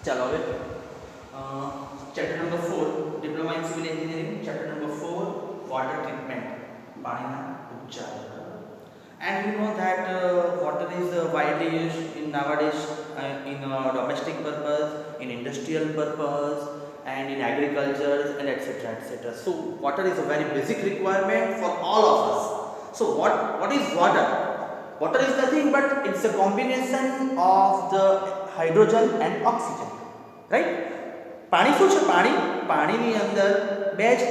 ચાલો હવે chapter number 4 diploma in civil engineering chapter number 4 water treatment પાણીના ઉપચાર. And you know that water is widely used in nowadays in domestic purpose, in industrial purpose, and in agriculture and etc. etc. So water is a very basic requirement for all of us. So what is water? Water is nothing but it's a combination of the hydrogen and oxygen, right? પાણી શું છે? પાણીની અંદર બે જ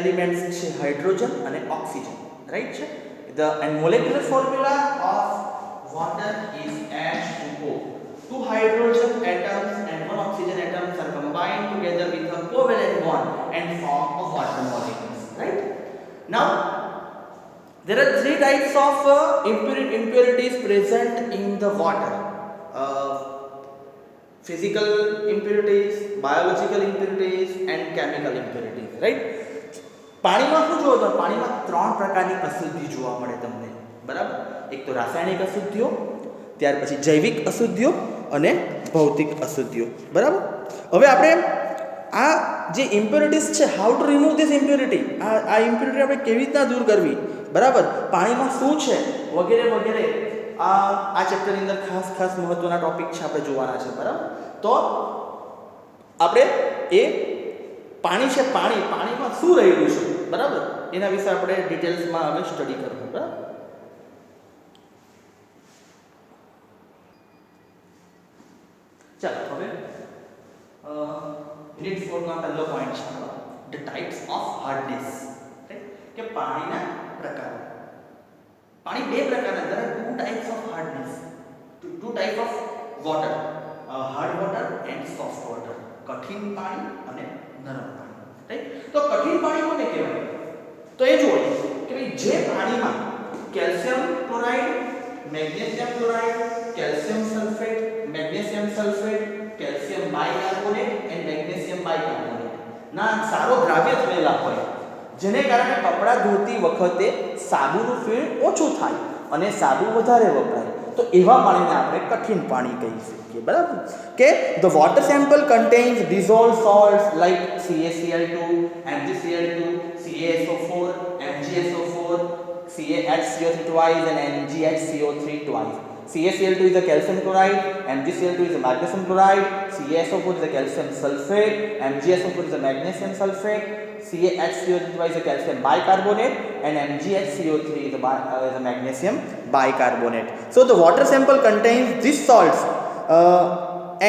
elements છે, hydrogen અને oxygen, right છે. The molecular formula of water is H2O. Two hydrogen atoms and one oxygen atoms are combined together with a covalent bond and form a water molecules, right? Now there are three types of impurities present in the water. Physical impurities, biological impurities and chemical impurities, right? પાણીમાં શું જોવો તો પાણીમાં ત્રણ પ્રકારની અશુદ્ધિ જોવા મળે તમને, બરાબર. એક તો રાસાયણિક અશુદ્ધિઓ, ત્યાર પછી જૈવિક અશુદ્ધિઓ અને ભૌતિક અશુદ્ધિઓ, બરાબર. હવે આપણે આ જે ઇમ્પ્યોરિટીઝ છે, how to remove this impurity, આ ઇમ્પ્યોરિટી આપણે કેવી રીતના દૂર કરવી, બરાબર, પાણીમાં શું છે વગેરે વગેરે, આ ચેપ્ટરની અંદર ખાસ મહત્વના ટોપિક છે, આપણે જોવાના છે, બરાબર. તો આપણે એ પાણી છે, પાણીમાં શું રહેલું છે, બરાબર, એના વિશે આપણે ડિટેલ્સમાં હવે સ્ટડી કરવું, બરાબર. ચાલો હવે યુનિટ 4 નો પહેલો પોઈન્ટ છે ધ ટાઇપ્સ ઓફ હાર્ડનેસ, કે પાણીના પ્રકારો. પાણી બે પ્રકારના, there are two types of hardness, two type of water, hard water and soft water. કઠિન પાણી અને નરમ પાણી, રાઈટ. તો કઠિન પાણી કોને કહેવાય? તો એ જોઈએ કે ભાઈ જે પાણીમાં calcium chloride, magnesium chloride, calcium sulphate, magnesium sulphate, calcium bicarbonate and magnesium bicarbonate ના સારો દ્રાવ્ય થયેલા હોય, જેને કારણે કપડાં ધોતી વખતે સાબુનું ફીણ ઓછું થાય અને સાબુ વધારે વપરાય, તો એવા પાણીને આપણે કઠિન પાણી કહી શકીએ, બરાબર. કે the water sample contains dissolved salts like CaCl2, MgCl2, CaSO4, MgSO4, CaHCO3 twice and MgHCO3 twice. CaCl2 is a calcium chloride, MgCl2 is a magnesium chloride, CaSO4 is a calcium sulfate, MgSO4 is a magnesium sulfate, CaHCO3 is a calcium bicarbonate and MgHCO3 is a magnesium bicarbonate. So the water sample contains these salts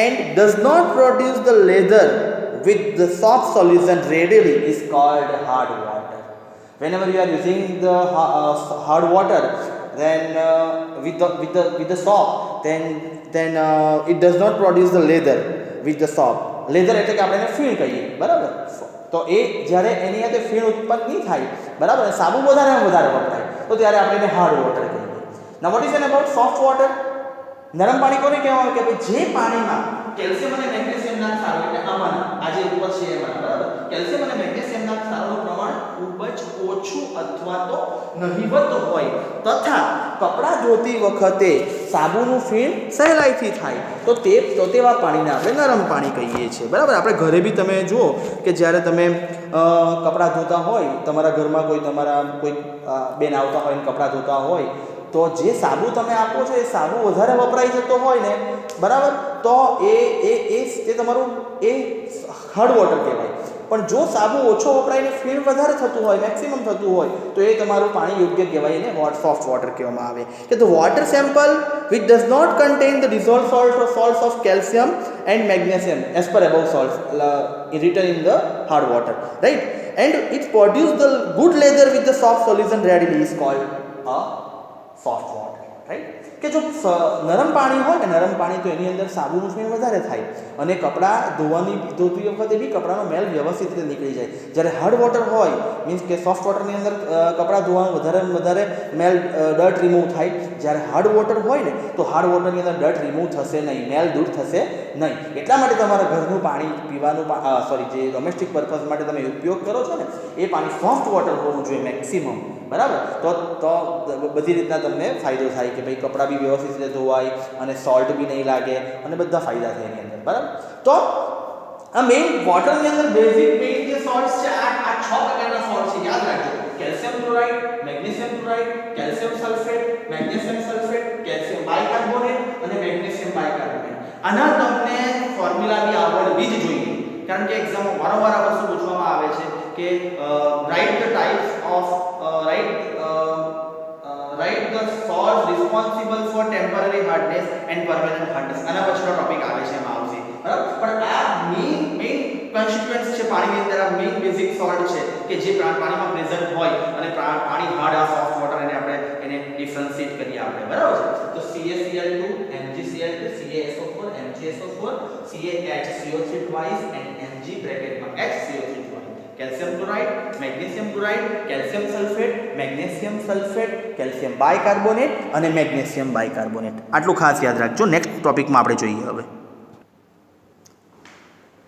and does not produce the leather with the soft solution readily is called hard water. Whenever you are using the hard water, then with the soap, then it does not produce the leather with the soap. Leather એટલે કે આપણે એને ફીણ કહીએ, બરાબર. તો એ જ્યારે એની અંદર ફીણ ઉત્પન્ન નહીં થાય, બરાબર, સાબુ વધારે વપરાય, તો ત્યારે આપણે એને હાર્ડ વોટર કહીએ. નાઉ what is about soft water? નરમ પાણી કોને કહેવાય? કે ભાઈ જે પાણીમાં કેલ્શિયમ અને મેગ્નેશિયમના ક્ષારો, એટલે આમાંના આ જે ઉપર છે એમાં, બરાબર, કેલ્શિયમ અને મેગ્નેશિયમના ક્ષારોનું પ્રમાણ ખૂબ જ ઓછું અથવા તો નહિવત હોય, તથા કપડાં ધોતી વખતે સાબુનું ફીણ સહેલાઈથી થાય, તો તેવા પાણીને આપણે નરમ પાણી કહીએ છીએ, બરાબર. આપણે ઘરે બી તમે જુઓ કે જ્યારે તમે કપડાં ધોતા હોય, તમારા ઘરમાં કોઈ બેન આવતા હોય ને કપડાં ધોતા હોય, તો જે સાબુ તમે આપો છો એ સાબુ વધારે વપરાઈ જતો હોય ને, બરાબર, તો એ તમારું એ હાર્ડ વોટર કહેવાય. પણ જો સાબુ ઓછો વપરાઈને ફીણ વધારે થતું હોય, મેક્સિમમ થતું હોય, તો એ તમારું પાણી યોગ્ય કહેવાય, એને સોફ્ટ વોટર કહેવામાં આવે. કે the water sample which does not contain the dissolved salt or salts of calcium and magnesium as per above salts written in the hard water, right, and it produce the good leather with the soft solution readily is called a soft water, right. કે જો નરમ પાણી હોય ને, નરમ પાણી, તો એની અંદર સાબુનું ફીણ વધારે થાય અને કપડાં ધોતી વખતે બી કપડાનો મેલ વ્યવસ્થિત રીતે નીકળી જાય. જ્યારે હાર્ડ વોટર હોય, મીન્સ કે સોફ્ટ વોટરની અંદર કપડાં ધોવાનું વધારે મેલ ડર્ટ રિમૂવ થાય. જ્યારે હાર્ડ વોટર હોય ને, તો હાર્ડ વોટરની અંદર ડર્ટ રિમૂવ થશે નહીં, મેલ દૂર થશે નહીં. એટલા માટે તમારા ઘરનું પાણી પીવાનું, જે ડોમેસ્ટિક પર્પઝ માટે તમે ઉપયોગ કરો છો ને, એ પાણી સોફ્ટ વોટર હોવું જોઈએ મેક્સિમમ, બરાબર. તો બધી રીતના તમને ફાયદો થાય કે ભાઈ કપડાં બી વ્યવસ્થિત રીતે ધોવાય અને સોલ્ટ બી નહીં લાગે અને બધા ફાયદા થાય એની અંદર. બરાબર. તો આ મેઇન વોટરની અંદર બેઝિક મેઇન જે સોલ્ટ્સ છે આ 6 પ્રકારના સોલ્ટ છે, યાદ રાખજો. Calcium chloride, magnesium chloride, calcium sulphate, magnesium sulphate, calcium bicarbonate અને મેગ્નેશિયમ બાયકાર્બોનેટ. આના તમને ફોર્મ્યુલા બી આવડવી જ જોઈએ, કારણ કે એક્ઝામમાં વારંવાર આ વસ્તુ પૂછવામાં આવે છે કે write the types of write the salts responsible for temporary hardness and permanent hardness. આના પછીનો ટોપિક આવે છે એમાં આવશે, બરાબર. પણ આ મેઇન કોન્સ્ટિટ્યુઅન્ટ્સ છે પાણીની અંદર, આ મેઇન બેઝિક સોલ્ટ છે કે જે પાણીમાં પ્રેઝન્ટ હોય અને પાણી હાર્ડ આ સોફ્ટ વોટર અને આપણે એને ડિફરન્શિએટ કરીએ આપણે, બરાબર છે. તો CaCl2, MgCl2, CaSO4, MgSO4, CaHCO3 twice and Mg બ્રેકેટમાં HCO3 twice. Calcium chloride, magnesium chloride, calcium sulphate, magnesium sulphate, calcium bicarbonate અને મેગ્નેશિયમ બાયકાર્બોનેટ. આટલું ખાસ યાદ રાખજો. નેક્સ્ટ ટોપિકમાં આપણે જોઈએ હવે.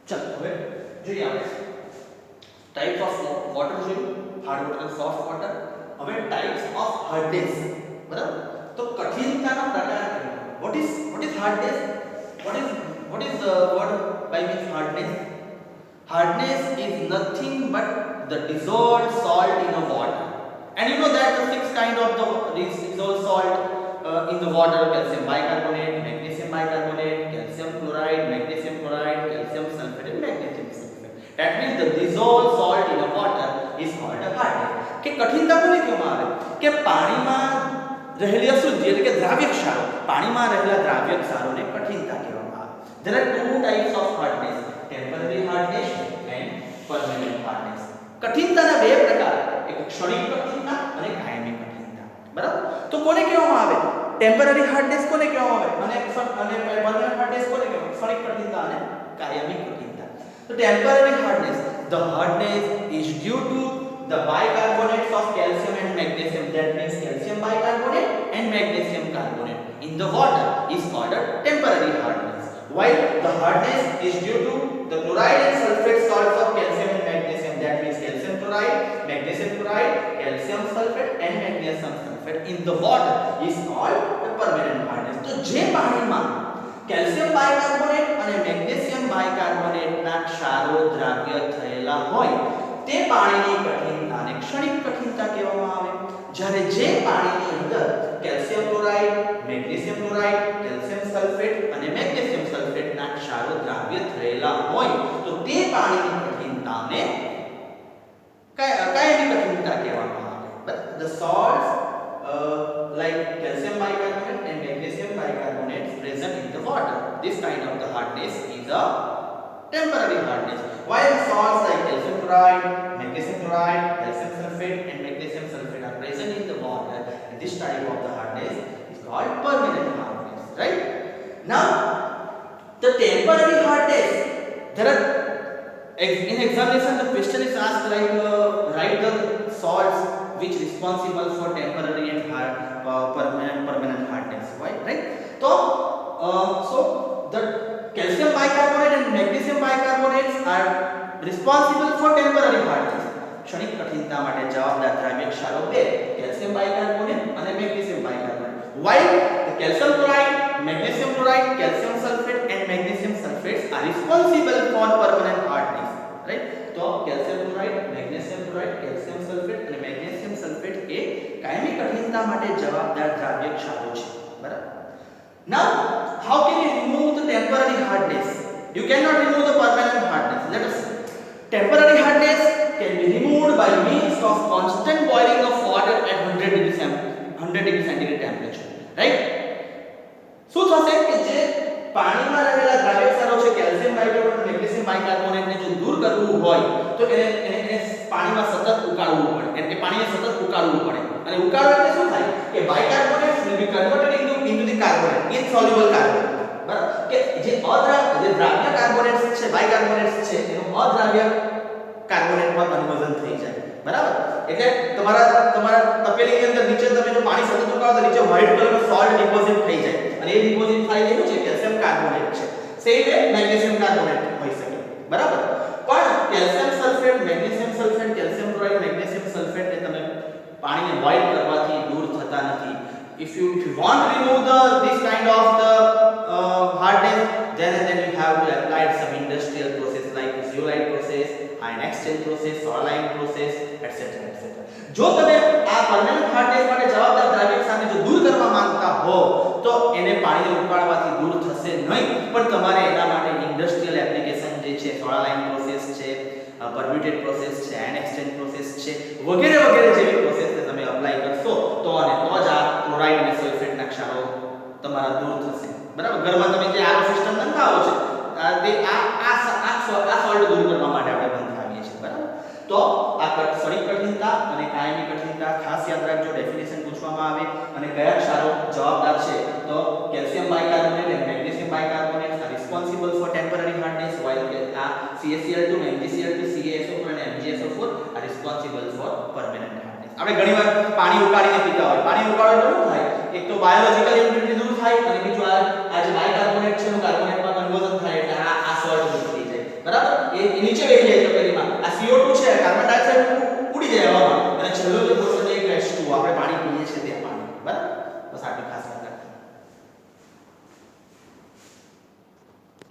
ચાલો હવે જોઈએ આપણે ટાઇપ્સ ઓફ વોટર જોયું, હાર્ડ વોટર અને સોફ્ટ વોટર. હવે ટાઇપ્સ ઓફ હાર્ડનેસ, બરાબર. તો કઠિનતાના પ્રકાર what is hardness? What is the word by means hardness? Hardness is nothing but the dissolved salt in a water. And you know that the 6 kind of the dissolved salt in the water: calcium bicarbonate, magnesium bicarbonate, calcium chloride, magnesium chloride, calcium sulfate and magnesium sulfate. That means the dissolved salt in a water is called a hardness. કે કઠિનતા કોને કહેવામાં આવે? કે પાણીમાં રહેલી અશુદ્ધિ એટલે કે દ્રાવ્ય ક્ષારો, પાણીમાં રહેલા દ્રાવ્ય ક્ષારોને કઠિનતા કહેવામાં આવે. There are 2 types of hardness: temporary hardness and permanent hardness. કઠિનતાના બે પ્રકાર, એક ક્ષણિક કઠિનતા અને કાયમી કઠિનતા, બરાબર. તો કોને કહેવામાં આવે? ટેમ્પરરી હાર્ડનેસ કોને કહેવામાં આવે અને પરમેનન્ટ હાર્ડનેસ કોને કહેવામાં? ક્ષણિક કઠિનતા અને કાયમી કઠિનતા. તો temporary hardness, the hardness is due to the bicarbonates of calcium and magnesium, that means calcium bicarbonate and magnesium carbonate in the water is called a temporary hardness, while the hardness is due to the chloride and sulfate salts of calcium and magnesium, that means calcium chloride, magnesium chloride, calcium sulfate and magnesium sulfate in the water is called the permanent hardness. તો જે પાણીમાં calcium bicarbonate અને magnesium bicarbonate ના ક્ષારો દ્રાવ્ય થયેલા હોય તે પાણીની કઠિનતાને ક્ષણિક કઠિનતા કહેવામાં આવે. જ્યારે જે પાણીની અંદર calcium chloride, magnesium chloride, calcium sulphate અને મેગ્નેશિયમ સલ્ફેટ ના ક્ષારો દ્રાવ્ય થયેલા હોય તો તે પાણીની કઠિનતાને કાયમી કઠિનતા કહેવામાં આવે. But the salts like calcium bicarbonate and magnesium bicarbonate present in the water, this kind of the hardness is a temporary hardness, while salts like calcium chloride, magnesium chloride, calcium sulfate and magnesium sulfate are present in the water, and this type of the hardness is called permanent hardness, right? Now the temporary hardness, there are in examination the question is asked like write the salts which responsible for temporary and permanent hardness, right? So the calcium bicarbonate and magnesium bicarbonates are responsible for temporary hardness. ક્ષણિક કઠિનતા માટે જવાબદાર દ્રાવ્ય ક્ષારો બે, calcium bicarbonate અને magnesium bicarbonate, while the calcium chloride, magnesium chloride, calcium sulfate and magnesium sulfates are responsible for permanent hardness, right? તો calcium chloride, magnesium chloride, calcium sulfate અને magnesium sulfate એ કાયમી કઠિનતા માટે જવાબદાર દ્રાવ્ય ક્ષારો છે, બરાબર. Now how can you remove the temporary hardness? You cannot remove the permanent hardness. Let us see. Temporary hardness can be removed by means of constant boiling of water at 100 degree centigrade temperature, right? શું થશે કે જે પાણીમાં રહેલા દ્રાવ્ય ક્ષારો છે calcium bicarbonate અને magnesium bicarbonate ને જો દૂર કરવું હોય તો એને પાણીમાં સતત ઉકાળવું પડે, એટલે પાણીને સતત ઉકાળવું પડે. અને ઉકાળવા એટલે શું થાય કે બાયકાર્બોનેટ્સ will be converted into the carbonate, insoluble carbonate, બરાબર. કે જે દ્રાવ્ય કાર્બોનેટ્સ છે, બાયકાર્બોનેટ્સ છે, એનું અદ્રાવ્ય કાર્બોનેટમાં કન્વર્ઝન થઈ જાય, બરાબર. એટલે તમારા તપેલીની અંદર નીચે તમે જો પાણી સતત ઉકાળો તો નીચે વ્હાઇટ કલરનો સોલ્ટ ડિપોઝિટ થઈ જાય અને એ ડિપોઝિટ થાય એનું છે કેલ્શિયમ કાર્બોનેટ છે. સેમ વે મેગ્નેશિયમ કાર્બોનેટ હોઈ શકે, બરાબર. પણ calcium sulphate, magnesium sulphate, calcium chloride, magnesium sulphate ને તમે પાણીને બોઇલ કરવાથી દૂર થતા નથી. If you want to remove this kind of the hardness, then you have to exchange process, સોલાઇન પ્રોસેસ એટસેટ્રા એટસેટ્રા. જો તમે આ પરમેનન્ટ હાર્ડનેસ માટે જવાબદાર દ્રાવ્ય સામે જો દૂર કરવા માંગતા હો તો એને પાણીને ઉકાળવાથી દૂર થશે નહીં, પણ તમારે એના માટે ઇન્ડસ્ટ્રીયલ એપ્લિકેશન જે છે, સોલાઇન પ્રોસેસ છે, પરમ્યુટેડ પ્રોસેસ છે, આયન એક્સચેન્જ પ્રોસેસ છે, વગેરે વગેરે જેવી પ્રોસેસને તમે અપ્લાય કરશો તો જ આ ક્લોરાઇડ અને સલ્ફેટના ક્ષારો તમારા દૂર થશે. બરાબર. ઘરમાં તમે જે આરો સિસ્ટમ નંખાવો છે તે આ સોલ્ટ દૂર કરવા માટે આપણે નંખાવીએ છીએ. બરાબર. તો આ સળિત કઠિનતા અને કાયમી કઠિનતા ખાસ યાદ રાખજો. ડેફિનેશન પૂછવામાં આવે અને કયા ક્ષારો જવાબદાર છે તો કેલ્શિયમ બાયકાર્બોનેટ અને magnesium bicarbonate R responsible four temporary hardness, while આ CaCl2, MgCl2, CaSO4 અને MgSO4 R responsible four permanent hardness. આપણે ઘણીવાર પાણી ઉકાળીને પીતા હોય. પાણી ઉકાળો તો શું થાય?